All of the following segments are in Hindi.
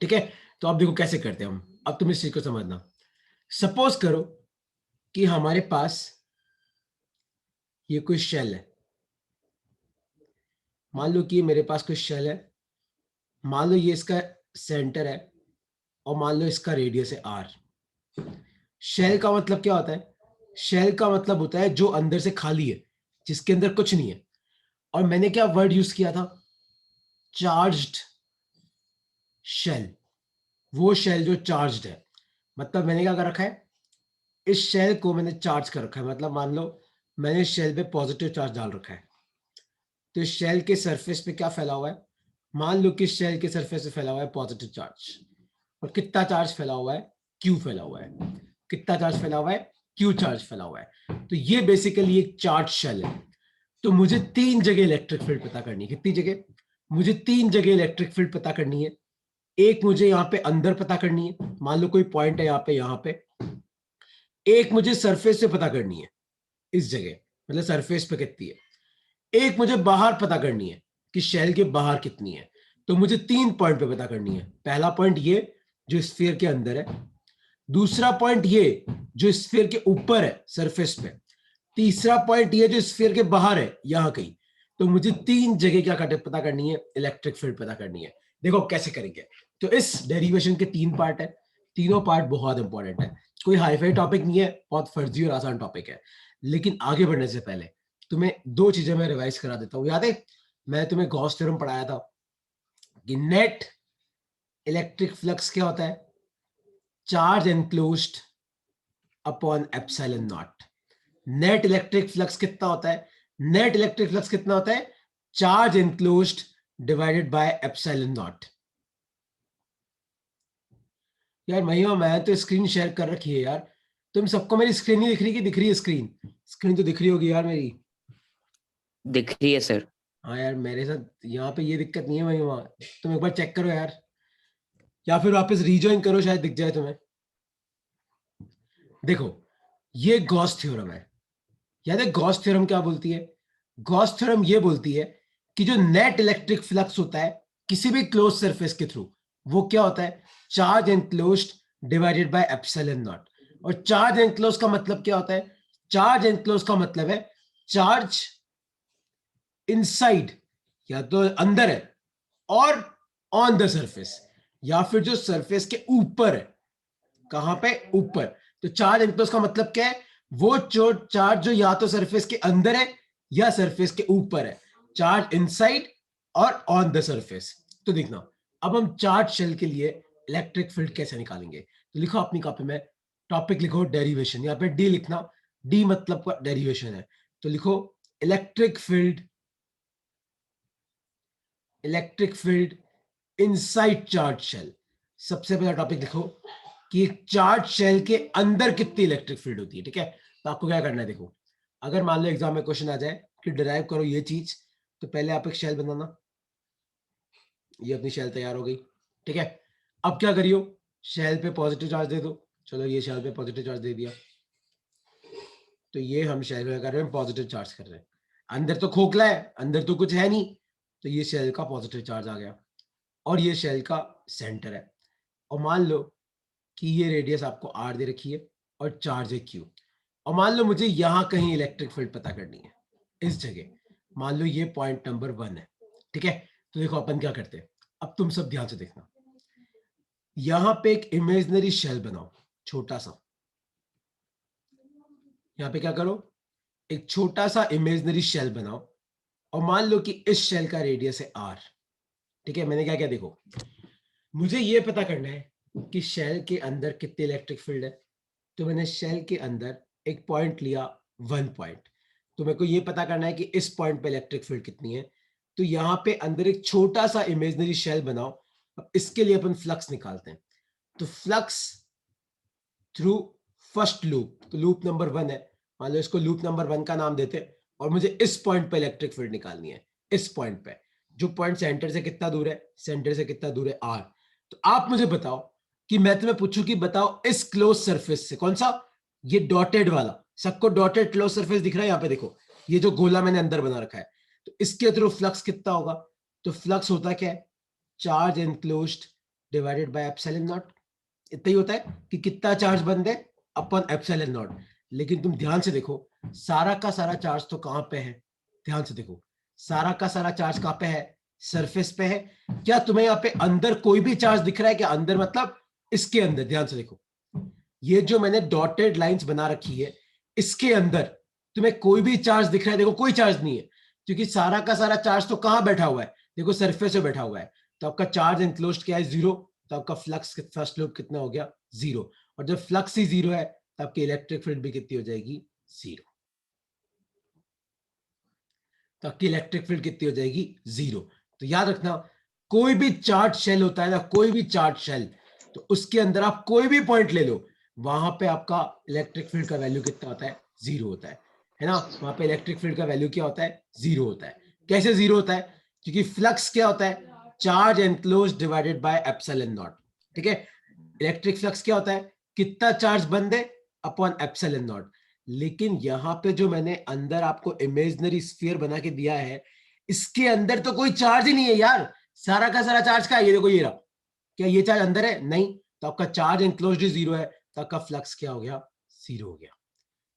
ठीक है, तो अब देखो कैसे करते हैं हम। अब तुम इस चीज को समझना। सपोज करो कि हमारे पास ये कोई शेल है। मान लो कि मेरे पास कोई शेल है, मान लो ये इसका सेंटर है, और मान लो इसका रेडियस है आर। शेल का मतलब क्या होता है? शेल का मतलब होता है जो अंदर से खाली है, जिसके अंदर कुछ नहीं है। और मैंने क्या वर्ड यूज किया था? Charged shell. वो शेल जो चार्ज्ड है, मतलब मैंने क्या कर रखा है, इस शेल को मैंने चार्ज कर रखा है। मतलब मान लो मैंने शेल पे पॉजिटिव चार्ज डाल रखा है, तो इस शेल के सरफेस पे क्या फैला हुआ है? मान लो कि इस शेल के सरफेस पे फैला हुआ है पॉजिटिव चार्ज। और कितना चार्ज फैला हुआ है? क्यू फैला हुआ है। कितना चार्ज फैला हुआ है? क्यू चार्ज फैला हुआ है। तो ये बेसिकली एक चार्ज शेल है। तो मुझे 3 जगह इलेक्ट्रिक फील्ड पता करनी है। कितनी जगह? मुझे 3 जगह इलेक्ट्रिक फील्ड पता करनी है। एक मुझे यहाँ पे अंदर पता करनी है, मान लो कोई पॉइंट है यहाँ पे। एक मुझे सरफेस पे पता करनी है, इस जगह, मतलब सरफेस पे कितनी है। एक मुझे बाहर पता करनी है कि शेल के बाहर कितनी है। तो मुझे 3 पॉइंट पे पता करनी है। पहला पॉइंट ये जो स्फीयर के अंदर है, दूसरा पॉइंट ये जो स्फीयर के ऊपर है सरफेस पे, तीसरा पॉइंट ये जो स्फीयर के बाहर है यहां कहीं। तो मुझे 3 जगह क्या पता करनी है? इलेक्ट्रिक फील्ड पता करनी है। देखो कैसे करेंगे। तो इस डेरिवेशन के 3 पार्ट है। तीनों पार्ट बहुत इंपॉर्टेंट है। कोई हाईफाई टॉपिक नहीं है, बहुत फर्जी और आसान टॉपिक है। लेकिन आगे बढ़ने से पहले तुम्हें 2 चीजें मैं रिवाइज करा देता हूं। याद है मैं तुम्हें गॉस थ्योरम पढ़ाया था कि नेट इलेक्ट्रिक फ्लक्स क्या होता है? Charge enclosed upon epsilon not. Net electric flux कितना होता है? नेट इलेक्ट्रिक फ्लक्स कितना होता है? Charge enclosed divided by epsilon not. यार महिमा, मैं तो स्क्रीन शेयर कर रखी है यार। तुम सबको मेरी स्क्रीन नहीं दिख रही कि दिख रही है स्क्रीन? स्क्रीन तो दिख रही होगी यार मेरी। दिख रही है सर। हाँ यार, मेरे साथ यहाँ पे ये दिक्कत नहीं है महिमा। तुम एक बार चेक करो यार, या फिर वापस रीजॉइन करो, शायद दिख जाए तुम्हें। देखो, ये गॉस थ्योरम है। याद है गॉस थ्योरम क्या बोलती है? गॉस थ्योरम ये बोलती है कि जो नेट इलेक्ट्रिक फ्लक्स होता है किसी भी क्लोज सरफेस के थ्रू, वो क्या होता है? Charge enclosed divided by epsilon not. और चार्ज एनक्लोज का मतलब क्या होता है? चार्ज एनक्लोज का मतलब है चार्ज इनसाइड, या तो अंदर है, और ऑन द सरफेस, या फिर जो सरफेस के ऊपर है। कहां पे? ऊपर। तो चार्ज एनक्लोज का मतलब क्या है? वो जो चार्ज जो या तो सरफेस के अंदर है या सरफेस के ऊपर है। चार्ज इनसाइड और ऑन द सरफेस। तो देखना, अब हम चार्ज शेल के लिए इलेक्ट्रिक फील्ड कैसे निकालेंगे। तो लिखो अपनी कॉपी में, टॉपिक लिखो डेरिवेशन, यहाँ पे डी लिखना। डी मतलब डेरिवेशन है। तो लिखो electric field, electric field inside charge shell. सबसे पहला टॉपिक लिखो कि चार्ज शेल के अंदर कितनी इलेक्ट्रिक फील्ड होती है। ठीक है, तो आपको क्या करना है, देखो, अगर मान लो एग्जाम में क्वेश्चन आ जाए कि डिराइव करो ये चीज, तो पहले आप एक शेल बनाना। ये अपनी शेल तैयार हो गई। ठीक है, अब क्या करियो, शेल पे पॉजिटिव चार्ज दे दो। चलो ये शेल पे पॉजिटिव चार्ज दे दिया, तो ये हम शेल पे कर रहे हैं, पॉजिटिव चार्ज कर रहे हैं। अंदर तो खोखला है, अंदर तो कुछ है नहीं, तो ये शेल का पॉजिटिव चार्ज आ गया। और ये शेल का सेंटर है। और मान लो कि ये रेडियस आपको आर दे रखी है और चार्ज है क्यू। और मान लो मुझे यहां कहीं इलेक्ट्रिक फील्ड पता करनी है, इस जगह। मान लो ये पॉइंट नंबर 1 है। ठीक है, तो देखो अपन क्या करते हैं। अब तुम सब ध्यान से देखना, यहां पे एक इमेजिनरी शेल बनाओ, छोटा सा। यहां पे क्या करो, एक छोटा सा इमेजिनरी शेल बनाओ। और मान लो कि इस शेल का रेडियस है आर। ठीक है, मैंने क्या क्या, देखो, मुझे ये पता करना है कि शेल के अंदर कितनी इलेक्ट्रिक फील्ड है। तो मैंने शेल के अंदर एक पॉइंट लिया, 1 पॉइंट। तो मेरे को ये पता करना है कि इस पॉइंट पे इलेक्ट्रिक फील्ड कितनी है। तो यहां पे अंदर एक छोटा सा इमेजिनरी शेल बनाओ। अब इसके लिए अपन फ्लक्स निकालते हैं। तो फ्लक्स थ्रू फर्स्ट लूप, तो लूप नंबर 1 है, मान लो इसको लूप नंबर 1 का नाम देते हैं। और मुझे इस पॉइंट पे इलेक्ट्रिक फील्ड निकालनी है। इस पॉइंट पे, जो पॉइंट सेंटर से कितना दूर है? सेंटर से कितना दूर है? आर। तो आप मुझे बताओ कि मैं तुम्हें पूछूं कि बताओ इस क्लोज सरफेस से, कौन सा? ये डॉटेड वाला, सबको डॉटेड क्लोज सरफेस दिख रहा है यहाँ पे, देखो ये जो गोला मैंने अंदर बना रखा है। तो इसके थ्रू फ्लक्स कितना होगा? तो फ्लक्स होता क्या है? Charge enclosed divided by epsilon not. इतना ही होता है कि कितना चार्ज बंद है अपन एप्सिलॉन नॉट। लेकिन तुम ध्यान से देखो, सारा का सारा चार्ज तो कहां पे है? ध्यान से देखो, सारा का सारा चार्ज कहां पे है? सरफेस पे है। क्या तुम्हें यहाँ पे अंदर कोई भी चार्ज दिख रहा है? क्या अंदर मतलब इसके अंदर? ध्यान से देखो, ये जो मैंने डॉटेड लाइंस बना रखी है, इसके अंदर तुम्हें कोई भी चार्ज दिख रहा है? देखो कोई चार्ज नहीं है, क्योंकि सारा का सारा चार्ज तो कहां बैठा हुआ है? देखो सरफेस पे बैठा हुआ है। तो आपका चार्ज एनक्लोज्ड क्या है? जीरो। तो आपका फ्लक्स फर्स्ट लूप कितना हो गया? जीरो। और जब फ्लक्स ही जीरो है तो आपकी इलेक्ट्रिक फील्ड भी कितनी हो जाएगी? जीरो। तो आपकी इलेक्ट्रिक फील्ड कितनी हो जाएगी? जीरो। तो याद रखना, कोई भी चार्ज शेल होता है ना, कोई भी चार्ज शेल, तो उसके अंदर आप कोई भी पॉइंट ले लो, वहां पे आपका इलेक्ट्रिक फील्ड का वैल्यू कितना होता है? जीरो होता है ना? वहां पे इलेक्ट्रिक फील्ड का वैल्यू क्या होता है? जीरो होता है। कैसे जीरो होता है? क्योंकि फ्लक्स क्या होता है? Charge enclose divided by epsilon not. ठीक है, इलेक्ट्रिक फ्लक्स क्या होता है? कितना चार्ज बंद है अपॉन एप्सिलॉन नॉट। लेकिन यहां पे जो मैंने अंदर आपको इमेजिनरी स्फीयर बना के दिया है, इसके अंदर तो कोई चार्ज ही नहीं है यार। सारा का सारा चार्ज का है? ये देखो, ये रहा। क्या ये चार्ज अंदर है? नहीं। तो आपका चार्ज एनक्लोज्ड जीरो है, तो आपका फ्लक्स क्या हो गया? जीरो हो गया।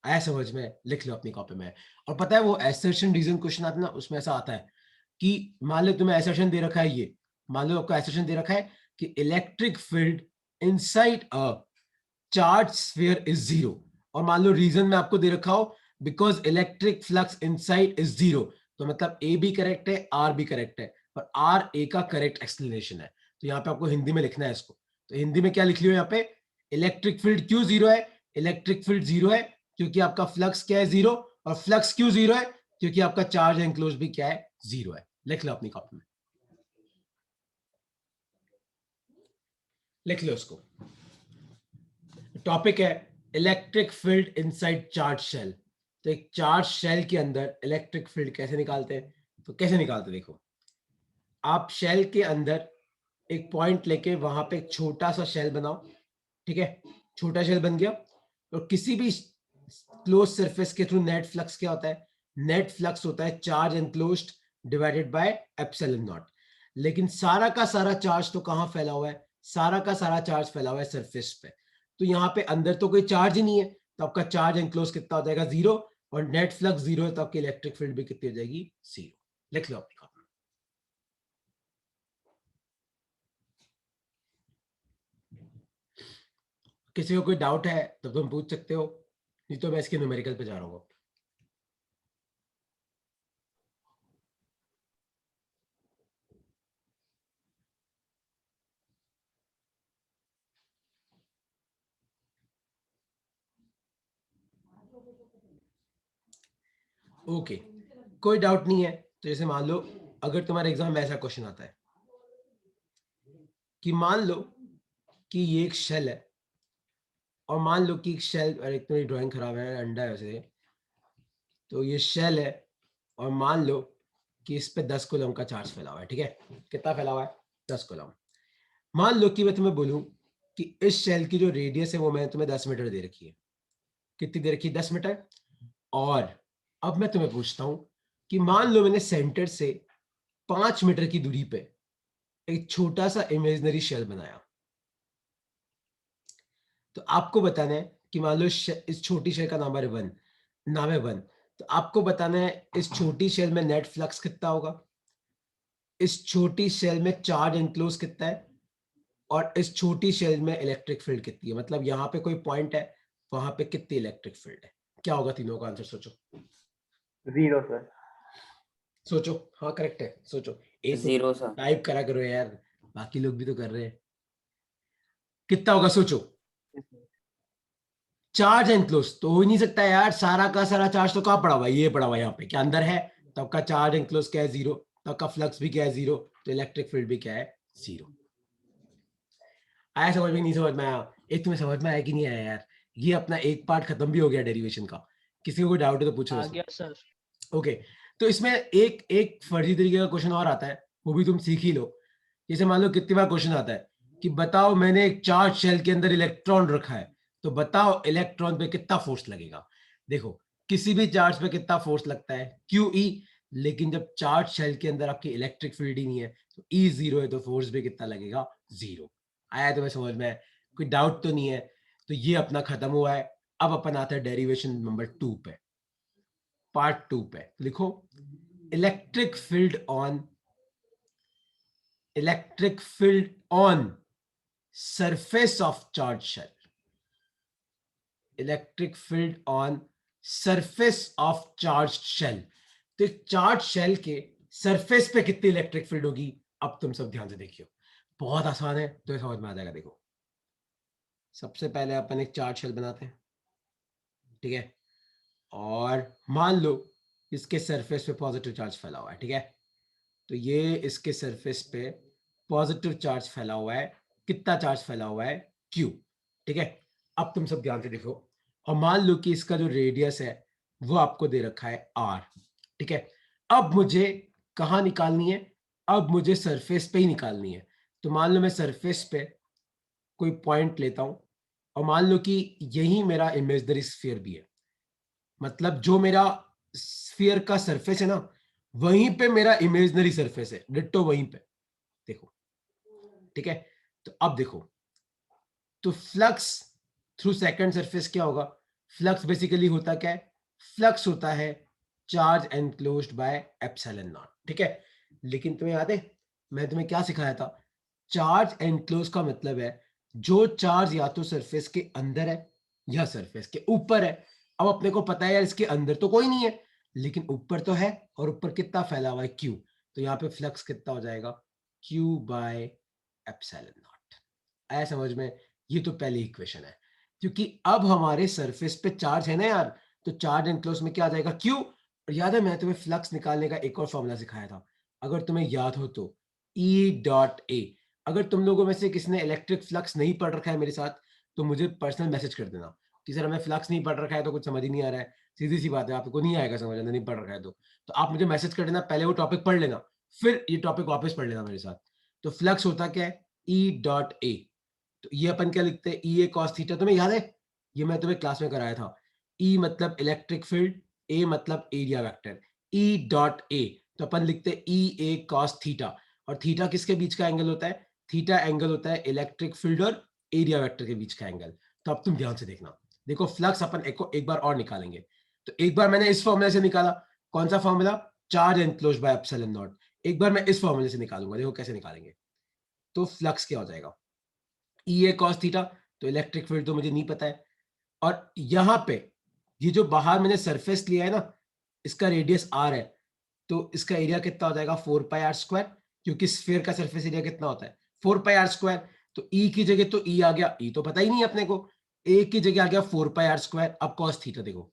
आया समझ में? लिख लो अपनी कॉपी में। और पता है वो एसर्शन रीजन क्वेश्चन आता है ना, उसमें ऐसा आता है कि मान लो तुम्हें एसर्शन दे रखा है, ये मान लो आपको एसर्शन दे रखा है कि electric field inside a charge sphere is zero. और मान लो रीजन में आपको दे रखा हो because electric flux inside is zero. तो मतलब ए भी करेक्ट है, आर भी करेक्ट है, और आर ए का करेक्ट एक्सप्लेनेशन है। तो यहाँ पे आपको हिंदी में लिखना है इसको। तो हिंदी में क्या लिख लियो यहाँ पे? इलेक्ट्रिक फील्ड क्यों जीरो है? इलेक्ट्रिक फील्ड जीरो है क्योंकि आपका फ्लक्स क्या है? जीरो। और फ्लक्स क्यों जीरो है? क्योंकि आपका चार्ज एनक्लोज भी क्या है? जीरो है। लिख लो अपनी कॉपी में, लिख लो उसको। टॉपिक है electric field inside charge shell. तो एक चार्ज शेल के अंदर इलेक्ट्रिक फील्ड कैसे निकालते हैं? तो कैसे निकालते हैं? देखो, आप शेल के अंदर एक पॉइंट लेके वहां पे एक छोटा सा शेल बनाओ। ठीक है, छोटा शेल बन गया। और किसी भी क्लोज सरफेस के थ्रू नेट फ्लक्स क्या होता है? नेट फ्लक्स होता है charge enclosed divided by epsilon not. लेकिन सारा का सारा चार्ज तो कहां फैला हुआ है? सारा का सारा चार्ज फैला हुआ है सरफेस पे। तो यहाँ पे अंदर तो कोई चार्ज ही नहीं है, तो आपका चार्ज एनक्लोज कितना हो जाएगा? जीरो। और नेट फ्लक्स जीरो है, तो आपकी इलेक्ट्रिक फील्ड भी कितनी हो जाएगी? जीरो। लिख लो अपनी कॉपी। किसी को कोई डाउट है तो तुम पूछ सकते हो, नहीं तो मैं इसके न्यूमेरिकल पे जा रहा हूँ। ओके, कोई डाउट नहीं है। तो जैसे मान लो अगर तुम्हारे एग्जाम में ऐसा क्वेश्चन आता है कि मान लो कि ये एक शेल है, और मान लो कि एक शेल, अरे एक तो मेरी ड्राइंग खराब है, अंडा है वैसे। तो ये शेल है, और मान लो कि इस पे 10 कूलम का चार्ज फैला हुआ है। ठीक है, कितना फैला हुआ है? 10 कूलम। मान लो कि मैं तुम्हें बोलूं कि इस शेल की जो रेडियस है वो मैंने तुम्हें 10 मीटर दे रखी है। कितनी दे रखी है? 10 मीटर। और अब मैं तुम्हें पूछता हूं कि मान लो मैंने सेंटर से 5 मीटर की दूरी पे एक छोटा सा इमेजिनरी शेल बनाया। तो आपको बताना है कि मान लो इस छोटी शेल का नाम है वन। तो आपको बताना है इस छोटी शेल में नेट फ्लक्स कितना होगा, इस छोटी शेल में चार्ज एनक्लोज कितना है, और इस छोटी शेल में इलेक्ट्रिक फील्ड कितनी है। मतलब यहाँ पे कोई पॉइंट है, वहां पे कितनी इलेक्ट्रिक फील्ड है? क्या होगा? तीनों का आंसर सोचो। Zero sir. सोचो, हाँ करेक्ट है, सोचो। ए तो जीरो सर। टाइप करा करो यार, बाकी लोग भी तो कर रहे हैं। कितना होगा सोचो? चार्ज एनक्लोज तो हो ही नहीं सकता यार, सारा का सारा चार्ज तो कहाँ पड़ा हुआ है? ये पड़ा हुआ है यहाँ पे, क्या अंदर है? तो आपका चार्ज एनक्लोज क्या है? जीरो। तो आपका फ्लक्स भी क्या है? जीरो। तो इलेक्ट्रिक फील्ड भी क्या है? जीरो। आया समझ में? नहीं समझ में आया? एक तुम्हें समझ में आया कि नहीं आया यार? ये अपना एक पार्ट खत्म भी हो गया डेरिवेशन का। किसी को कोई डाउट है तो पूछो आ उसको। गया सर। ओके, तो इसमें एक एक फर्जी तरीके का क्वेश्चन और आता है, वो भी तुम सीख ही लो। जैसे मान लो कितनी बार क्वेश्चन आता है कि बताओ मैंने एक चार्ज शेल के अंदर इलेक्ट्रॉन रखा है, तो बताओ इलेक्ट्रॉन पे कितना फोर्स लगेगा। देखो, किसी भी चार्ज पे कितना फोर्स लगता है? Q E. लेकिन जब चार्ज शेल के अंदर आपकी इलेक्ट्रिक फील्ड ही नहीं है, तो ई जीरो है, तो फोर्स भी कितना लगेगा? जीरो। आया तुम्हें समझ में? कोई डाउट तो नहीं है? तो ये अपना खत्म हुआ है। अब अपन आता है डेरिवेशन नंबर 2 पे, पार्ट 2 पे। लिखो electric field on surface of charge shell. Electric field on surface of charge shell. तो चार्ज शेल के सरफेस पे कितनी इलेक्ट्रिक फील्ड होगी? अब तुम सब ध्यान से देखियो, बहुत आसान है, तो समझ में आ जाएगा। देखो सबसे पहले अपन एक चार्ज शेल बनाते हैं, ठीक है, और मान लो इसके सरफेस पे पॉजिटिव चार्ज फैला हुआ है, ठीक है। तो ये इसके सरफेस पे पॉजिटिव चार्ज फैला हुआ है। कितना चार्ज फैला हुआ है? Q, ठीक है। अब तुम सब ध्यान से देखो, और मान लो कि इसका जो रेडियस है वो आपको दे रखा है R, ठीक है। अब मुझे कहाँ निकालनी है? अब मुझे सरफेस पे ही निकालनी है। तो मान लो मैं सरफेस पे कोई पॉइंट लेता हूं, और मान लो कि यही मेरा इमेजिनरी स्फीयर भी है, मतलब जो मेरा स्फीयर का सरफेस है ना, वहीं पे मेरा इमेजिनरी सरफेस है, डिट्टो वहीं पे। देखो, ठीक है। तो अब देखो, तो फ्लक्स थ्रू सेकंड सरफेस क्या होगा? फ्लक्स बेसिकली होता क्या है? फ्लक्स होता है charge enclosed bye epsilon not, ठीक है। लेकिन तुम्हें याद है मैं तुम्हें क्या सिखाया था? चार्ज एनक्लोज का मतलब है जो चार्ज या तो सरफेस के अंदर है या सरफेस के ऊपर है। अब अपने को पता है यार इसके अंदर तो कोई नहीं है, लेकिन ऊपर तो है, और ऊपर कितना फैला हुआ है? Q। तो यहाँ पे फ्लक्स कितना हो जाएगा? Q by epsilon not. आया समझ में? ये तो पहली इक्वेशन है, क्योंकि अब हमारे सरफेस पे चार्ज है ना यार, तो चार्ज एनक्लोज में क्या आ जाएगा? Q। और याद है मैं तुम्हें फ्लक्स निकालने का एक और फॉर्मूला सिखाया था, अगर तुम्हें याद हो तो, E.A। अगर तुम लोगों में से किसी ने इलेक्ट्रिक फ्लक्स नहीं पढ़ रखा है मेरे साथ, तो मुझे पर्सनल मैसेज कर देना कि सर हमें फ्लक्स नहीं पढ़ रखा है, तो कुछ समझ ही नहीं आ रहा है। सीधी सी बात है, आपको नहीं आएगा समझ, नहीं पढ़ रखा है तो आप मुझे मैसेज कर देना, पहले वो टॉपिक पढ़ लेना, फिर ये टॉपिक वापस पढ़ लेना मेरे साथ। तो फ्लक्स होता क्या है? E.A। तो ये अपन क्या लिखते हैं? E A cos theta. तुम्हें याद है? ये मैं तुम्हें क्लास में कराया था। E मतलब इलेक्ट्रिक फील्ड, A मतलब एरिया वेक्टर, E.A। तो अपन लिखते हैं E A cos थीटा। और थीटा किसके बीच का एंगल होता है? थीटा एंगल होता है इलेक्ट्रिक फील्ड और एरिया वेक्टर के बीच का एंगल। तो अब तुम ध्यान से देखना, देखो फ्लक्स अपन एक बार और निकालेंगे। तो एक बार मैंने इस फॉर्मूले से निकाला, कौन सा formula? Charge enclosed bye epsilon not. एक बार मैं इस फॉर्मूले से निकालूंगा, देखो कैसे निकालेंगे। तो फ्लक्स क्या हो जाएगा? E A cos theta. तो इलेक्ट्रिक फील्ड तो मुझे नहीं पता है, और यहां पे ये जो बाहर मैंने सरफेस लिया है ना, इसका रेडियस R है, तो इसका एरिया कितना हो जाएगा? 4πr², क्योंकि स्फीयर का सरफेस एरिया कितना होता है? 4πr²। तो E की जगह तो E आ गया, E तो पता ही नहीं अपने को, A की जगह आ गया 4πr²। अब cos थीटा देखो,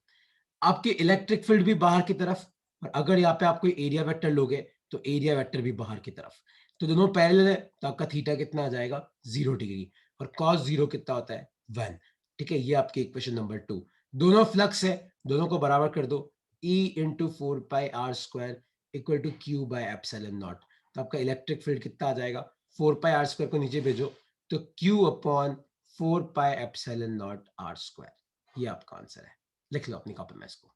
आपकी इलेक्ट्रिक फील्ड भी बाहर की तरफ, और अगर यहाँ पे आप कोई एरिया वेक्टर लोगे तो एरिया वेक्टर भी बाहर की तरफ, तो दोनों पैरेलल है, तो आपका थीटा कितना आ जाएगा? 0 डिग्री। और cos 0 कितना होता है? 1। ठीक है, ये आपकी इक्वेशन नंबर 2। दोनों फ्लक्स है, दोनों को बराबर कर दो, E into 4πr² equal to Q by epsilon not. तो आपका इलेक्ट्रिक फील्ड कितना आ जाएगा? 4πr² को नीचे भेजो, तो Q upon 4π epsilon not r²। ये आपका आंसर है। लिख लो अपनी कॉपी में, इसको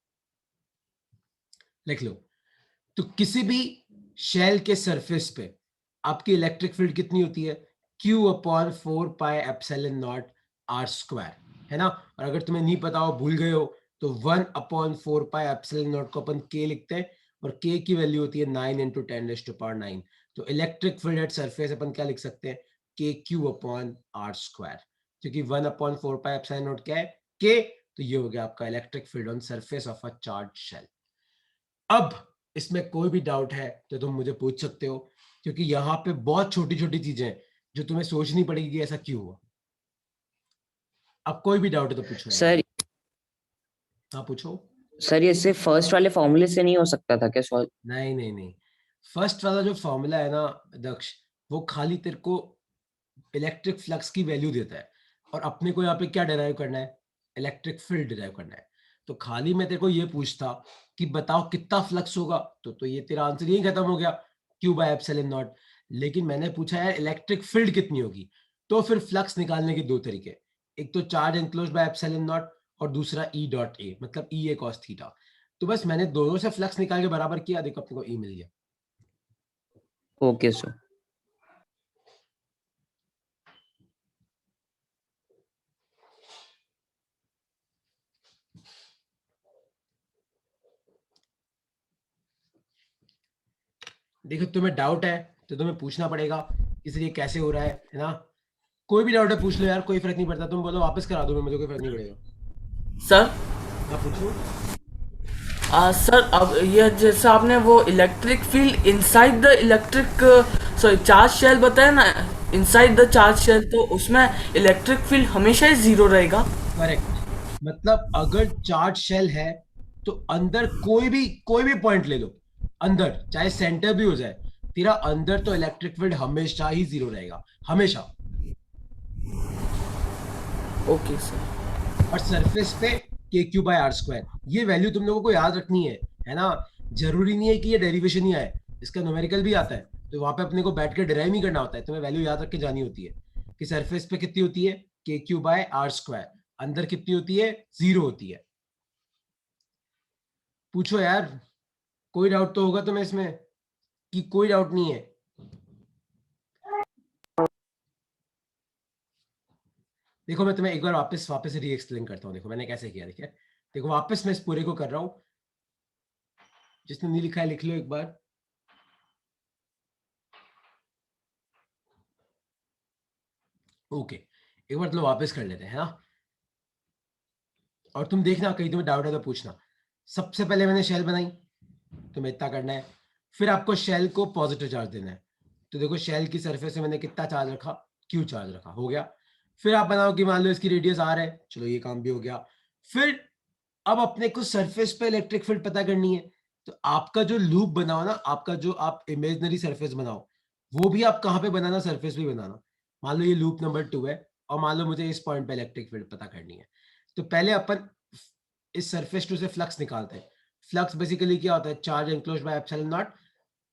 लिख लो। तो किसी भी शेल के सरफेस पे आपकी इलेक्ट्रिक फील्ड कितनी होती है? Q upon 4π epsilon not r², है ना। और अगर तुम्हें नहीं पता हो, भूल गए हो, तो 1 अपॉन 4π एप्सिलॉन नॉट को अपन K लिखते हैं, और K की वैल्यू होती है 9 इंटू 10⁻⁹। तो इलेक्ट्रिक फील्ड एट सरफेस अपन क्या लिख सकते हैं? KQ अपॉन r², क्योंकि 1 अपॉन 4π एप्सिलॉन नॉट क्या है? K। तो ये हो गया आपका electric field on surface of a charge shell. अब इसमें कोई भी डाउट है तो तुम मुझे पूछ सकते हो, क्योंकि यहाँ पे बहुत छोटी छोटी चीजें हैं जो तुम्हें सोचनी पड़ेगी कि ऐसा क्यों हुआ। अब कोई भी डाउट है तो पूछो यार। सर हाँ पूछो। सर ये सिर्फ फर्स्ट वाले फॉर्मूले से नहीं हो सकता था क्या सॉल्व? नहीं नहीं नहीं, फर्स्ट वाला जो फॉर्मूला है ना दक्ष, वो खाली तेरे को इलेक्ट्रिक फ्लक्स की वैल्यू देता है, और अपने को यहाँ पे क्या डिराइव करना है? इलेक्ट्रिक फील्ड डिराइव करना है। तो खाली मैं तेरे को ये पूछता कि बताओ कितना फ्लक्स होगा, तो ये तेरा आंसर यही खत्म हो गया, Q बाय एप्सिलॉन नॉट। लेकिन मैंने पूछा यार इलेक्ट्रिक फील्ड कितनी होगी, तो फिर फ्लक्स निकालने के दो तरीके, एक तो charge enclosed bye epsilon not, और दूसरा E.A मतलब E A cos थीटा। तो बस मैंने दोनों से फ्लक्स निकाल के बराबर किया, देखो अपने को E मिल गया। Okay sir. देखो तुम्हें डाउट है तो तुम्हें पूछना पड़ेगा इसलिए कैसे हो रहा है ना। कोई भी डाउट है पूछ लो यार, कोई फर्क नहीं पड़ता, तुम बोलो वापस करा दो, मुझे कोई फर्क नहीं पड़ेगा। सर हाँ पूछो। सर अब ये जैसे आपने वो electric field inside the electric sorry charge shell बताया ना, इनसाइड द चार्ज शेल, तो उसमें इलेक्ट्रिक फील्ड हमेशा ही जीरो रहेगा। करेक्ट, मतलब अगर चार्ज शेल है तो अंदर कोई भी पॉइंट ले लो, अंदर चाहे सेंटर भी हो जाए, तेरा अंदर तो इलेक्ट्रिक फील्ड हमेशा ही जीरो रहेगा, हमेशा। Okay sir. और सरफेस पे के क्यू बाय आर स्क्वायर, ये वैल्यू तुम लोगों को याद रखनी है ना। जरूरी नहीं है कि ये डेरिवेशन ही आए, इसका न्यूमेरिकल भी आता है, तो वहां पे अपने को बैठ के डिराइव नहीं करना होता है, तुम्हें वैल्यू याद रख के जानी होती है कि सरफेस पे कितनी होती है के क्यू बाय आर स्क्वायर, अंदर कितनी होती है, जीरो होती है। पूछो यार, कोई डाउट तो होगा तुम्हें इसमें कि कोई डाउट नहीं है? देखो मैं तुम्हें एक बार वापस री एक्सप्लेन करता हूँ, देखो मैंने कैसे किया, देखिए देखो वापस मैं इस पूरे को कर रहा हूँ, जिसने नहीं लिखा है लिख लो एक बार। ओके, एक बार तो वापस कर लेते हैं ना, और तुम देखना कहीं तुम्हें डाउट है तो पूछना। सबसे पहले मैंने शेल बनाई, तुम्हें इतना करना है, फिर आपको शेल को पॉजिटिव चार्ज देना है, तो देखो शेल की सरफेस में मैंने कितना चार्ज रखा, क्यू चार्ज रखा, हो गया। फिर आप बनाओ कि मान लो इसकी रेडियस आर है, चलो ये काम भी हो गया। फिर अब अपने को सरफेस पे इलेक्ट्रिक फील्ड पता करनी है, तो आपका जो लूप बनाओ ना, आपका जो आप इमेजिनरी सरफेस बनाओ, वो भी आप कहाँ पे बनाना, सरफेस भी बनाना। मान लो ये लूप नंबर 2 है, और मान लो मुझे इस पॉइंट पे इलेक्ट्रिक फील्ड पता करनी है, तो पहले अपन इस सरफेस टू से फ्लक्स निकालते हैं। फ्लक्स बेसिकली क्या होता है, charge enclosed bye epsilon not.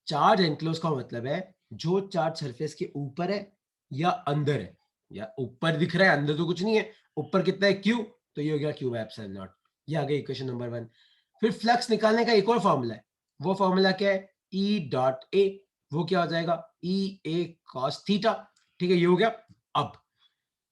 Charge enclose का मतलब है जो चार्ज सरफेस के ऊपर है या अंदर है, या ऊपर दिख रहा है, अंदर तो कुछ नहीं है, ऊपर कितना है क्यू, तो ये हो गया क्यू बाय एप्सिलॉन नॉट, ये आ गया इक्वेशन नंबर 1। फिर फ्लक्स निकालने का एक और फॉर्मूला है, वो फॉर्मूला क्या है, ई डॉट ए, वो क्या हो जाएगा, ई ए कॉस थीटा। ठीक है, ये हो गया। अब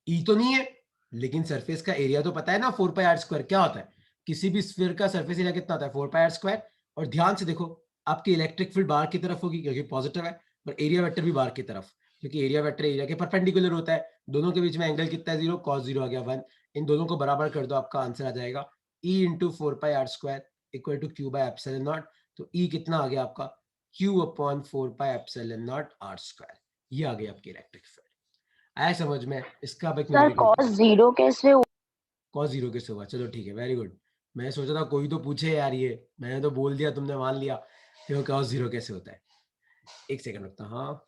ई तो नहीं है, लेकिन सरफेस का एरिया तो पता है ना, 4 पाई आर स्क्वायर क्या होता है, किसी भी स्फीयर का सरफेस एरिया कितना होता है, 4 पाई आर स्क्वायर। और ध्यान से देखो, आपकी इलेक्ट्रिक फील्ड बाहर की तरफ होगी क्योंकि पॉजिटिव है, और एरिया वेक्टर भी बाहर की तरफ, क्योंकि एरिया वेक्टर एरिया के परपेंडिकुलर होता है, दोनों के बीच में एंगल कितना है, 0, cos 0 आ गया 1, इन दोनों को बराबर कर दो, आपका आंसर आ जाएगा E into 4 pi R square equal to Q by epsilon not. तो E कितना आ गया आपका, Q upon 4 pi epsilon not R square, ये आ गई आपकी इलेक्ट्रिक फील्ड। आया समझ में? इसका आप एक सर cos 0 कैसे हुआ? cos 0 कैसे हुआ, चलो ठीक है, वेरी गुड। मैं सोचा था कोई तो पूछे यार, ये मैंने तो बोल दिया, तुमने मान लिया। देखो cos 0 कैसे होता है, एक सेकंड रुकता, हाँ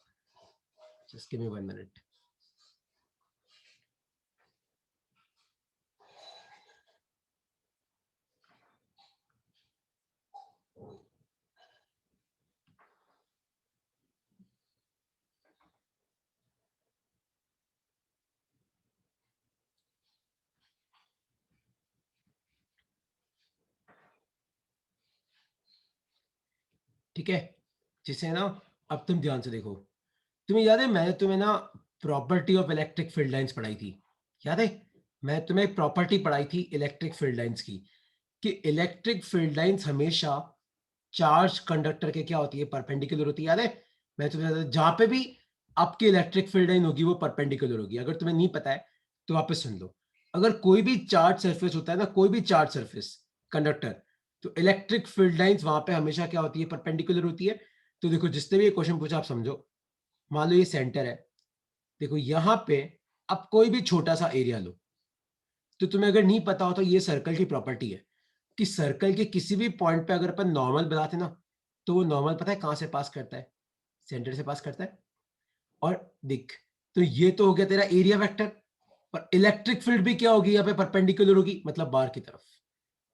जस्ट गिव मी 1 मिनट। ठीक है, जिसे ना, अब तुम ध्यान से देखो, तुम्हें याद है मैंने तुम्हें ना property of electric field lines पढ़ाई थी, याद है? मैं तुम्हें एक प्रॉपर्टी पढ़ाई थी इलेक्ट्रिक फील्ड लाइंस की, कि इलेक्ट्रिक फील्ड लाइंस हमेशा चार्ज कंडक्टर के क्या होती है, परपेंडिकुलर होती है, याद है? मैं तुम्हें जहां पे भी आपकी इलेक्ट्रिक फील्ड लाइन होगी वो परपेंडिकुलर होगी। अगर तुम्हें नहीं पता है तो वापस सुन लो, अगर कोई भी चार्ज सरफेस होता है ना, कोई भी चार्ज सरफेस कंडक्टर, तो इलेक्ट्रिक फील्ड लाइंस वहां पे हमेशा क्या होती है, परपेंडिकुलर होती है। तो देखो जिसने भी ये क्वेश्चन पूछा आप समझो, मान लो ये सेंटर है, देखो यहाँ पे आप कोई भी छोटा सा एरिया लो, तो तुम्हें अगर नहीं पता हो तो ये सर्कल की प्रॉपर्टी है कि सर्कल के किसी भी पॉइंट पे अगर अपन नॉर्मल बनाते ना, तो वो नॉर्मल पता है कहां से पास करता है, सेंटर से पास करता है। और देख, तो ये तो हो गया तेरा एरिया वेक्टर, और इलेक्ट्रिक फील्ड भी क्या होगी यहाँ पे, परपेंडिकुलर होगी, मतलब बाहर की तरफ,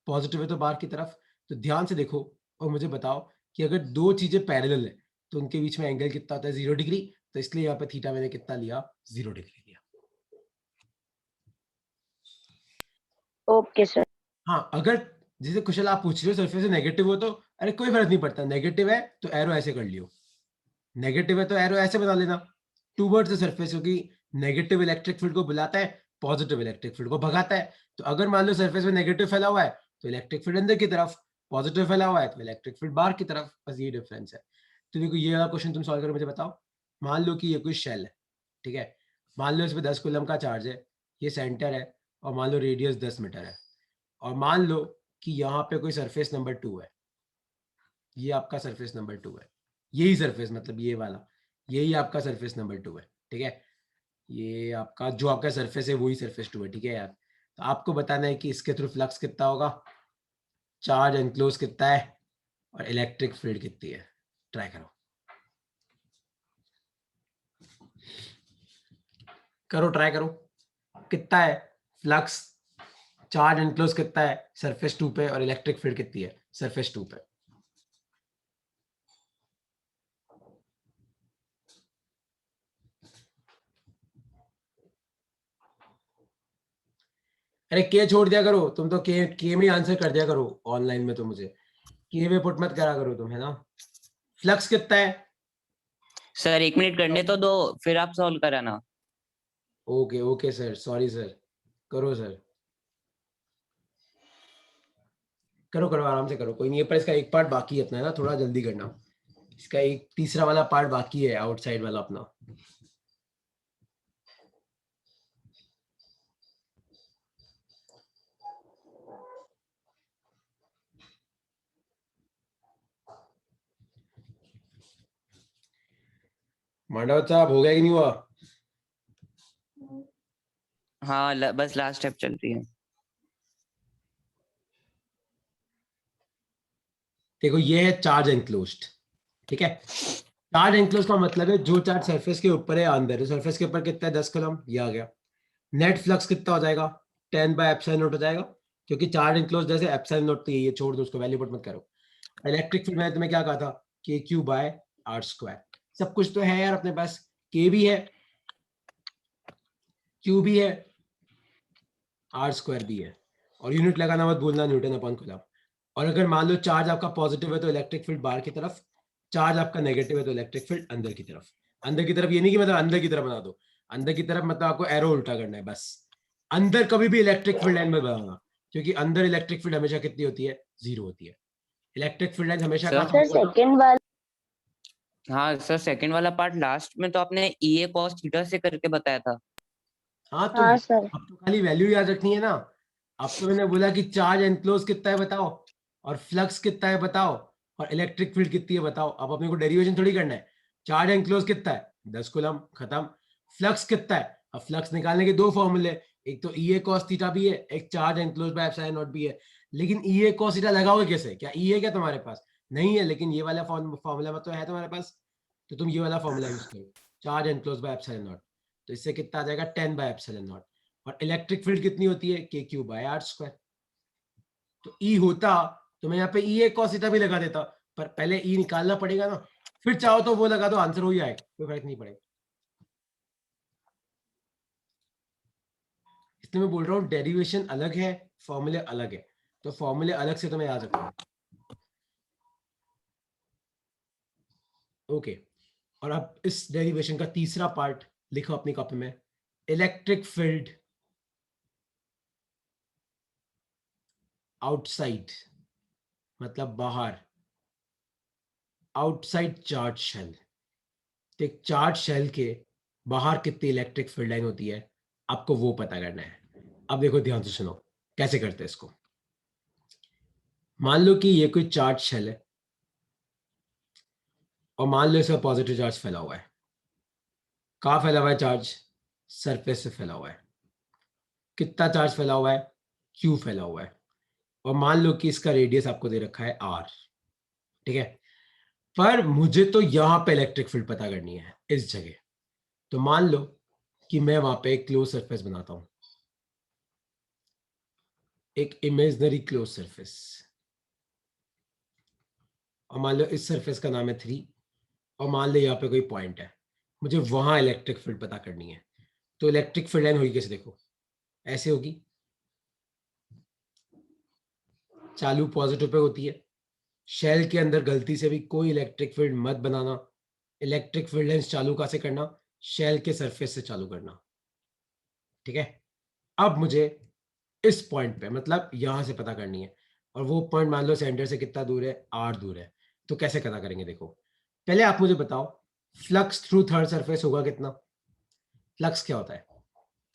पॉजिटिव है तो बाहर की तरफ। तो ध्यान से देखो और मुझे बताओ कि अगर दो चीजें पैरेलल है तो उनके बीच में एंगल कितना होता है, 0 डिग्री, तो इसलिए यहाँ पे थीटा मैंने कितना लिया, 0 डिग्री लिया। Okay sir. हाँ, अगर जैसे कुशल आप पूछ रहे हो सरफेस से नेगेटिव हो तो अरे कोई फर्क नहीं पड़ता, नेगेटिव है तो एरो ऐसे कर लियो, नेगेटिव है तो एरो ऐसे बना लेना टूवर्ड्स द सरफेस, क्योंकि नेगेटिव इलेक्ट्रिक फील्ड को बुलाता है, पॉजिटिव इलेक्ट्रिक फील्ड को भगाता है। तो अगर मान लो सरफेस में नेगेटिव फैला हुआ है तो इलेक्ट्रिक फील्ड अंदर की तरफ, पॉजिटिव फैला हुआ है तो इलेक्ट्रिक फील्ड बाहर की तरफ, बस ये डिफरेंस है। तो देखो ये वाला क्वेश्चन तुम सॉल्व करो, मुझे बताओ। मान लो कि ये कोई शेल है, ठीक है, मान लो इस पे 10 कूलम का चार्ज है, ये सेंटर है, और मान लो रेडियस 10 मीटर है, और मान लो कि यहाँ पे कोई सरफेस नंबर 2 है, ये आपका सरफेस नंबर 2 है, यही सरफेस मतलब ये वाला, यही आपका सरफेस नंबर 2 है, ठीक है, ये आपका जो आपका सरफेस है वही सरफेस 2 है, ठीक है यार। तो आपको बताना है कि इसके थ्रू फ्लक्स कितना होगा, चार्ज एनक्लोज कितना है, और इलेक्ट्रिक फील्ड कितनी है। ट्राई करो करो ट्राई करो, कितना है फ्लक्स, चार्ज एनक्लोज कितना है सरफेस 2 पे, और इलेक्ट्रिक फील्ड कितनी है सरफेस 2 पे। अरे के छोड़ दिया करो तुम तो, के में आंसर कर दिया करो ऑनलाइन में, तो मुझे के में पुट मत करा करो तुम, है ना। फ्लक्स कितना है? सर 1 मिनट करने तो दो, फिर आप सॉल्व कराना। Okay okay sir, sorry sir, करो सर, करो करो आराम से करो, कोई नहीं है, पर इसका एक पार्ट बाकी है अपना, है ना, थोड़ा जल्दी करना, इसका एक तीसरा वाला पार्ट बाकी है, आउटसाइड वाला अपना। मांडव साहब हो गया कि नहीं हुआ? हाँ बस लास्ट स्टेप चल रही है। देखो ये है चार्ज एनक्लोज्ड, ठीक है, चार्ज एनक्लोज का मतलब है जो चार्ज सरफेस के ऊपर है अंदर है, सरफेस के ऊपर कितना है 10 कूलम, ये आ गया। नेट फ्लक्स कितना हो जाएगा, 10/ε0 हो जाएगा, क्योंकि चार्ज एनक्लोज जैसे ε0 तो ये छोड़ दो, उसको वैल्यू पुट मत करो। इलेक्ट्रिक फील्ड मैंने तुम्हें क्या कहा था, KQ/r², सब कुछ तो है यार अपने पास, K भी है, Q भी है, R² भी है, और यूनिट लगाना मत भूलना, न्यूटन अपॉन कूलम। और अगर मान लो चार्ज आपका पॉजिटिव है तो इलेक्ट्रिक फील्ड बाहर की तरफ, चार्ज आपका नेगेटिव है तो इलेक्ट्रिक फील्ड अंदर की तरफ। अंदर की तरफ ये नहीं कि मतलब अंदर की तरफ बना दो, अंदर की तरफ मतलब आपको एरो उल्टा करना है बस। अंदर कभी भी इलेक्ट्रिक फील्ड लाइन में बनाना, क्योंकि अंदर इलेक्ट्रिक फील्ड हमेशा कितनी होती है, 0 होती है। इलेक्ट्रिक फील्ड लाइन हमेशा सर? कहाँ सर से होगा? सेकंड वाला हाँ सर, सेकंड वाला पार्ट लास्ट में तो आपने EA cos थीटा से करके बताया था। हाँ तो हाँ सर अब तो खाली वैल्यू याद रखनी है ना। अब तो मैंने बोला कि चार्ज एनक्लोज कितना है बताओ, और फ्लक्स कितना है बताओ, और इलेक्ट्रिक फील्ड कितनी है बताओ। अब अपने को डेरिवेशन थोड़ी करना है, चार्ज एनक्लोज कितना है 10 कूलम, खत्म। फ्लक्स कितना है, अब फ्लक्स निकालने के दो फॉर्मूले, एक तो EA cos थीटा भी है, एक charge enclose by epsilon not भी है। लेकिन EA cos थीटा लगाओगे कैसे, क्या EA क्या तुम्हारे पास नहीं है, लेकिन ये वाला फॉर्मूला तो है तुम्हारे पास, तो तुम ये वाला फॉर्मूला यूज करो, charge enclose by epsilon not. तो इससे कितना आ जाएगा 10/ε0, और इलेक्ट्रिक फील्ड कितनी होती है KQ/r²। तो E होता तो मैं यहाँ पे EA cos थीटा भी लगा देता, पर पहले E निकालना पड़ेगा ना, फिर चाहो तो वो लगा दो, आंसर वही आएगा, कोई फर्क नहीं पड़ेगा। इसलिए मैं बोल रहा हूँ डेरिवेशन अलग है, फॉर्मूले अलग है, तो फॉर्मूले अलग से तो मैं याद रखूंगा। ओके, और अब इस डेरिवेशन का तीसरा पार्ट लिखो अपनी कॉपी में, इलेक्ट्रिक फील्ड आउटसाइड मतलब बाहर, आउटसाइड चार्ज शेल। एक चार्ज शेल के बाहर कितनी इलेक्ट्रिक फील्ड लाइन होती है, आपको वो पता करना है। अब देखो ध्यान से सुनो कैसे करते हैं इसको। मान लो कि ये कोई चार्ज शेल है, और मान लो इसमें पॉजिटिव चार्ज फैला हुआ है। कहाँ फैला हुआ है चार्ज, सरफेस से फैला हुआ है। कितना चार्ज फैला हुआ है, Q फैला हुआ है, और मान लो कि इसका रेडियस आपको दे रखा है R, ठीक है। पर मुझे तो यहां पे इलेक्ट्रिक फील्ड पता करनी है इस जगह, तो मान लो कि मैं वहां पे एक क्लोज सरफेस बनाता हूं, एक इमेजिनरी क्लोज सरफेस, और मान लो इस सरफेस का नाम है 3, और मान लो यहाँ पे कोई पॉइंट है, मुझे वहां इलेक्ट्रिक फील्ड पता करनी है। तो इलेक्ट्रिक फील्ड लाइन होगी कैसे, देखो ऐसे होगी, चालू पॉजिटिव पे होती है। शेल के अंदर गलती से भी कोई इलेक्ट्रिक फील्ड मत बनाना, इलेक्ट्रिक फील्ड लाइन चालू कहाँ से करना, शेल के सरफेस से चालू करना, ठीक है। अब मुझे इस पॉइंट पे मतलब यहां से पता करनी है, और वो पॉइंट मान लो सेंटर से कितना दूर है, R दूर है। तो कैसे पता करेंगे, देखो पहले आप मुझे बताओ फ्लक्स थ्रू थर्ड सरफेस होगा कितना? फ्लक्स क्या होता है?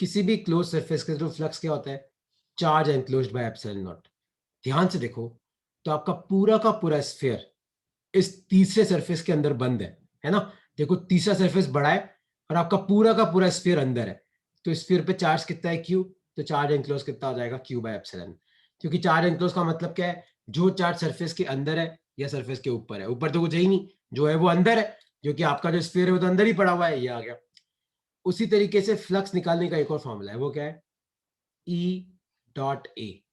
किसी भी क्लोज सरफेस के थ्रू फ्लक्स क्या होता है? Charge enclosed bye epsilon not. ध्यान से देखो तो आपका पूरा का पूरा स्फीयर इस तीसरे सरफेस के अंदर बंद है ना? देखो तीसरा सरफेस बड़ा है और आपका पूरा का पूरा स्फीयर अंदर है, तो स्फीयर पे चार्ज कितना है? क्यू। तो चार्ज एनक्लोज कितना हो जाएगा? Q by epsilon. क्योंकि चार्ज एनक्लोज का मतलब क्या है? जो चार्ज सरफेस के अंदर है या सरफेस के ऊपर है। ऊपर तो कुछ है ही नहीं, जो है वो अंदर है, जो कि आपका जो स्फीयर है वो तो अंदर ही पड़ा हुआ है, ये आ गया। उसी तरीके से फ्लक्स निकालने का एक और फॉर्मूला है, वो क्या है? ई डॉट ए,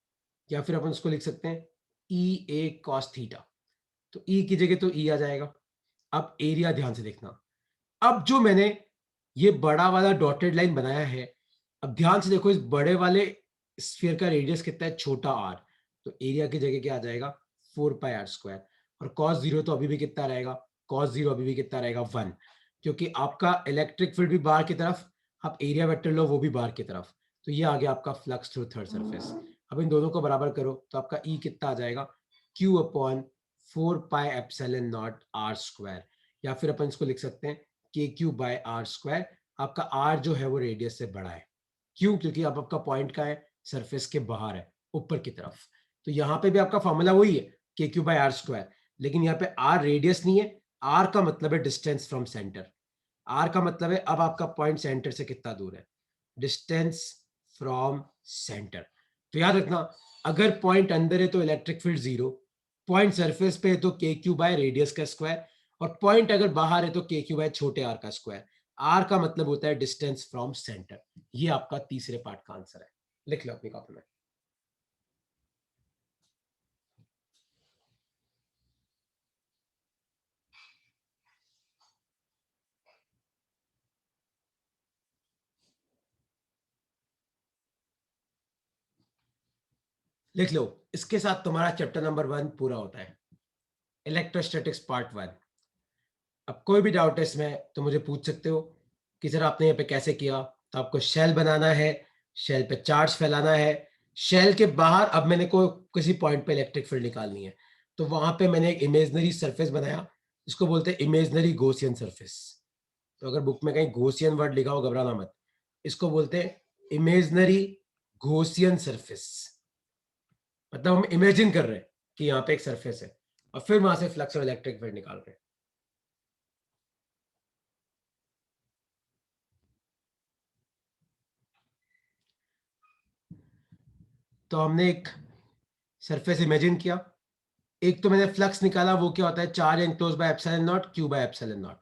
या फिर अपन उसको लिख सकते हैं ई ए कॉस थीटा। तो ई की जगह तो ई आ जाएगा। अब एरिया ध्यान से देखना, अब जो मैंने ये बड़ा वाला डॉटेड लाइन बनाया है, अब ध्यान से देखो इस बड़े वाले स्फीयर का रेडियस कितना है? छोटा आर। तो एरिया की जगह क्या आ जाएगा? 4πr²। और cos 0 तो अभी भी कितना रहेगा? cos 0 अभी भी कितना रहेगा? 1। क्योंकि आपका इलेक्ट्रिक फील्ड भी बाहर की तरफ, आप एरिया वेक्टर लो वो भी बाहर की तरफ। तो ये आ गया आपका फ्लक्स थ्रू थर्ड सरफेस। अब इन दोनों को बराबर करो तो आपका ई कितना आ जाएगा? Q/4πε0r²। या फिर अपन इसको लिख सकते हैं KQ/r²। आपका r जो है वो रेडियस से बड़ा है। क्यों? क्योंकि अब आपका पॉइंट का है सरफेस के बाहर है, ऊपर की तरफ। तो यहाँ पे भी आपका फॉर्मूला वही है KQ/r², लेकिन यहाँ पे r रेडियस नहीं है। r का मतलब है डिस्टेंस फ्रॉम सेंटर। r का मतलब है अब आपका पॉइंट सेंटर से कितना दूर है, डिस्टेंस फ्रॉम सेंटर। तो याद रखना, अगर पॉइंट अंदर है तो इलेक्ट्रिक फील्ड 0, पॉइंट सरफेस पे है तो KQ/रेडियस का स्क्वायर, और पॉइंट अगर बाहर है तो KQ/ छोटे r का स्क्वायर। r का मतलब होता है डिस्टेंस फ्रॉम सेंटर। ये आपका तीसरे पार्ट का आंसर है, लिख लो अपनी कॉपी में। लिख लो। इसके साथ तुम्हारा चैप्टर नंबर 1 पूरा होता है, इलेक्ट्रोस्टैटिक्स पार्ट 1। अब कोई भी डाउट है इसमें तो मुझे पूछ सकते हो कि सर आपने यहाँ पे कैसे किया। तो आपको शेल बनाना है, शेल पे चार्ज फैलाना है, शेल के बाहर अब मैंने को किसी पॉइंट पे इलेक्ट्रिक फील्ड निकालनी है, तो वहां पे मैंने एक इमेजनरी सरफेस बनाया, इसको बोलते हैं इमेजनरी गॉसियन सरफेस। तो अगर बुक में कहीं गॉसियन वर्ड लिखा हो घबराना मत, इसको बोलते हैं इमेजनरी गॉसियन सरफेस। मतलब हम इमेजिन कर रहे हैं कि यहाँ पे एक सरफेस है और फिर वहां से फ्लक्स और इलेक्ट्रिक फील्ड निकाल रहे हैं। तो हमने एक सरफेस इमेजिन किया, एक तो मैंने फ्लक्स निकाला, वो क्या होता है? Charge enclosed bye epsilon not, Q/ε0।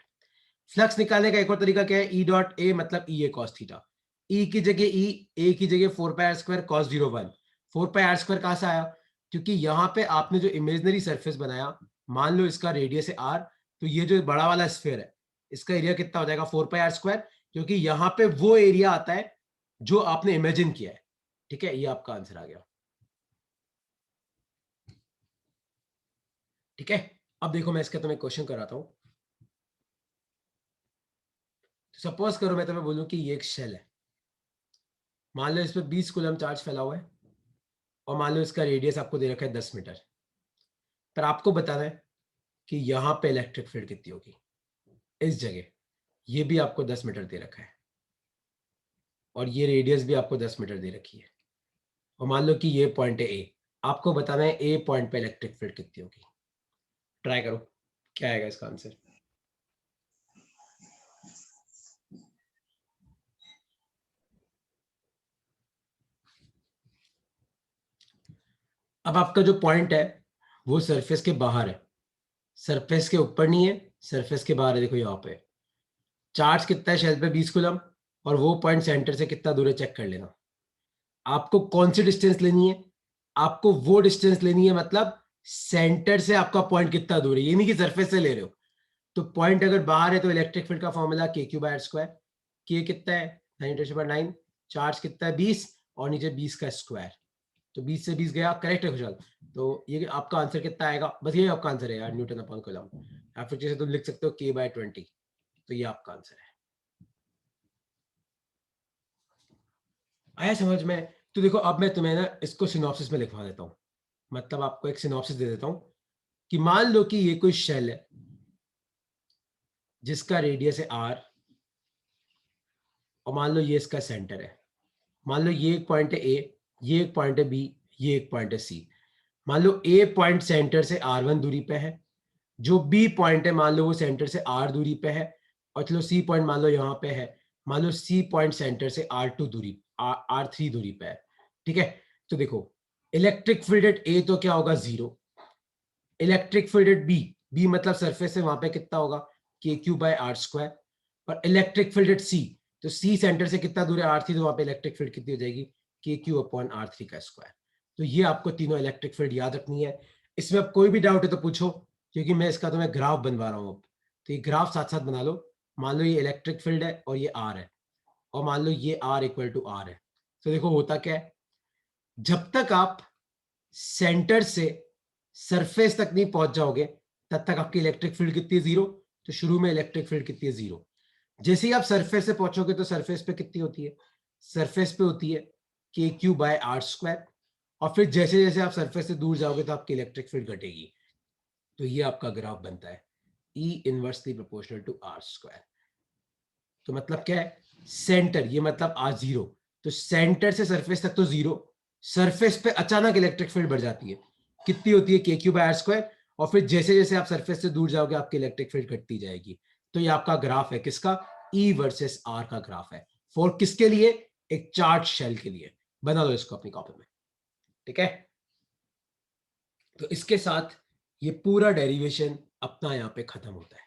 Flux निकालने का एक और तरीका क्या है? E डॉट ए मतलब E A cos theta. E की जगह E, A की जगह 4πr² cos 0 1। 4πr² कहां से आया? क्योंकि यहाँ पे आपने जो इमेजनरी सरफेस बनाया, मान लो इसका रेडियस है r, तो ये जो बड़ा वाला स्फीयर है इसका एरिया कितना हो जाएगा? 4πr², क्योंकि यहाँ पे वो एरिया आता है जो आपने इमेजिन किया है। ठीक है, ये आपका आंसर आ गया। ठीक है, अब देखो मैं इसका तुम्हें क्वेश्चन कराता हूं। सपोज करो मैं तुम्हें बोलूं कि ये एक शेल है, मान लो इस पर 20 कूलम चार्ज फैला हुआ है और मान लो इसका रेडियस आपको दे रखा है 10 मीटर, पर आपको बताना है कि यहां पे इलेक्ट्रिक फील्ड कितनी होगी इस जगह। ये भी आपको 10 मीटर दे रखा है और ये रेडियस भी आपको 10 मीटर दे रखी है, और मान लो कि ये पॉइंट है ए, आपको बताना है ए पॉइंट पे इलेक्ट्रिक फील्ड कितनी होगी। ट्राई करो, क्या आएगा इसका आंसर? अब आपका जो पॉइंट है वो सरफेस के बाहर है, सरफेस के ऊपर नहीं है, सरफेस के बाहर है। देखो यहाँ पे चार्ज कितना है शेल पे? 20 कूलम, और वो पॉइंट सेंटर से कितना दूर है चेक कर लेना। आपको कौन सी डिस्टेंस लेनी है? आपको वो डिस्टेंस लेनी है, मतलब सेंटर से आपका पॉइंट कितना दूर है, ये नहीं कि सरफेस से ले रहे हो। तो पॉइंट अगर बाहर है तो इलेक्ट्रिक फील्ड का फॉर्मूला KQ/r²। के कितना है? 9×9। चार्ज कितना है? 20, और नीचे 20 का स्क्वायर। तो 20 से 20 गया, करेक्ट है खुशहाल? तो ये आपका आंसर कितना आएगा? बस ये आपका आंसर है यार, न्यूटन अपॉन कूलम। या फिर जैसे तुम लिख सकते हो K/20। तो ये आपका आंसर है। आया समझ में? तो देखो अब मैं तुम्हें ना इसको सिनॉप्सिस में लिखवा देता हूँ, मतलब आपको एक सिनॉप्सिस दे देता हूँ कि मान लो कि ये कोई शेल है, जिसका रेडियस है r, और मान लो ये इसका सेंटर है। मान लो ये एक पॉइंट है a, ये एक पॉइंट है b, ये एक पॉइंट है c। मान लो a पॉइंट सेंटर से r1 दूरी पे है, जो b पॉइंट है मान लो वो सेंटर से r दूरी पे है, और चलो c पॉइंट मान लो यहाँ पे है, मान लो c पॉइंट सेंटर से r2 दूरी r3 दूरी पे है। ठीक है, तो देखो इलेक्ट्रिक फील्ड एट a तो क्या होगा 0, इलेक्ट्रिक फील्ड एट b मतलब सरफेस से वहां पे कितना होगा KQ/r², और इलेक्ट्रिक फील्ड एट c, तो c सेंटर से कितना दूर है r3, तो वहां पे इलेक्ट्रिक फील्ड कितनी हो जाएगी KQ/r3 का स्क्वायर। तो ये आपको तीनों इलेक्ट्रिक फील्ड याद रखनी है। इसमें अब कोई भी डाउट है तो पूछो, क्योंकि मैं इसका तुम्हें ग्राफ बनवा रहा हूँ अब, तो ये ग्राफ साथ साथ बना लो। मान लो ये इलेक्ट्रिक फील्ड है और ये r है, और मान लो ये r इक्वल टू r है। तो देखो होता क्या है, जब तक आप सेंटर से सरफेस तक नहीं पहुंच जाओगे तब तक आपकी इलेक्ट्रिक फील्ड कितनी है 0। तो शुरू में इलेक्ट्रिक फील्ड कितनी है 0। जैसे ही आप सरफेस से पहुंचोगे तो सरफेस पे कितनी होती है, सरफेस पे होती है KQ/r², और फिर जैसे जैसे आप सरफेस से दूर जाओगे तो आपकी इलेक्ट्रिक फील्ड घटेगी। तो ये आपका ग्राफ बनता है E inversely proportional to r²। तो मतलब क्या है, सेंटर, ये मतलब r0, तो सेंटर से सरफेस तक तो 0, सरफेस पे अचानक इलेक्ट्रिक फील्ड बढ़ जाती है, कितनी होती है KQ/r², और फिर जैसे जैसे आप सरफेस से दूर जाओगे आपकी इलेक्ट्रिक फील्ड घटती जाएगी। तो ये आपका ग्राफ है किसका, E वर्सेस R का ग्राफ है। फॉर किसके लिए, एक चार्ज शेल के लिए। बना लो इसको अपनी कॉपी में, ठीक है। तो इसके साथ ये पूरा डेरिवेशन अपना यहाँ पे खत्म होता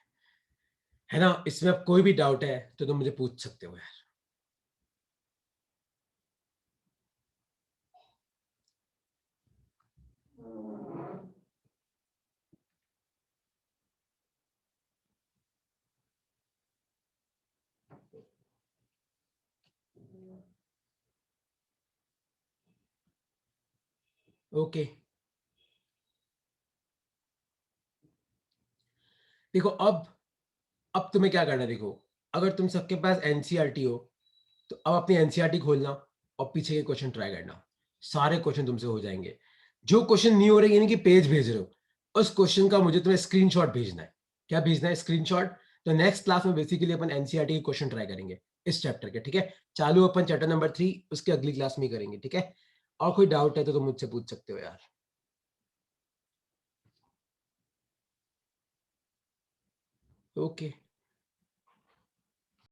है ना। इसमें अब कोई भी डाउट है तो तुम मुझे पूछ सकते हो यार। ओके, देखो अब तुम्हें क्या करना है। देखो अगर तुम सबके पास एनसीईआरटी हो तो अब अपनी एनसीईआरटी खोलना और पीछे के क्वेश्चन ट्राई करना, सारे क्वेश्चन तुमसे हो जाएंगे। जो क्वेश्चन नहीं हो रहे यानी कि पेज भेज रहे हो, उस क्वेश्चन का मुझे तुम्हें स्क्रीनशॉट भेजना है। क्या भेजना है, स्क्रीनशॉट। तो नेक्स्ट क्लास में बेसिकली अपन एनसीईआरटी के क्वेश्चन ट्राई करेंगे इस चैप्टर के, ठीक है। चालू अपन चैप्टर नंबर 3 उसके अगली क्लास में करेंगे, ठीक है। और कोई डाउट है तो तुम मुझसे पूछ सकते हो यार। ओके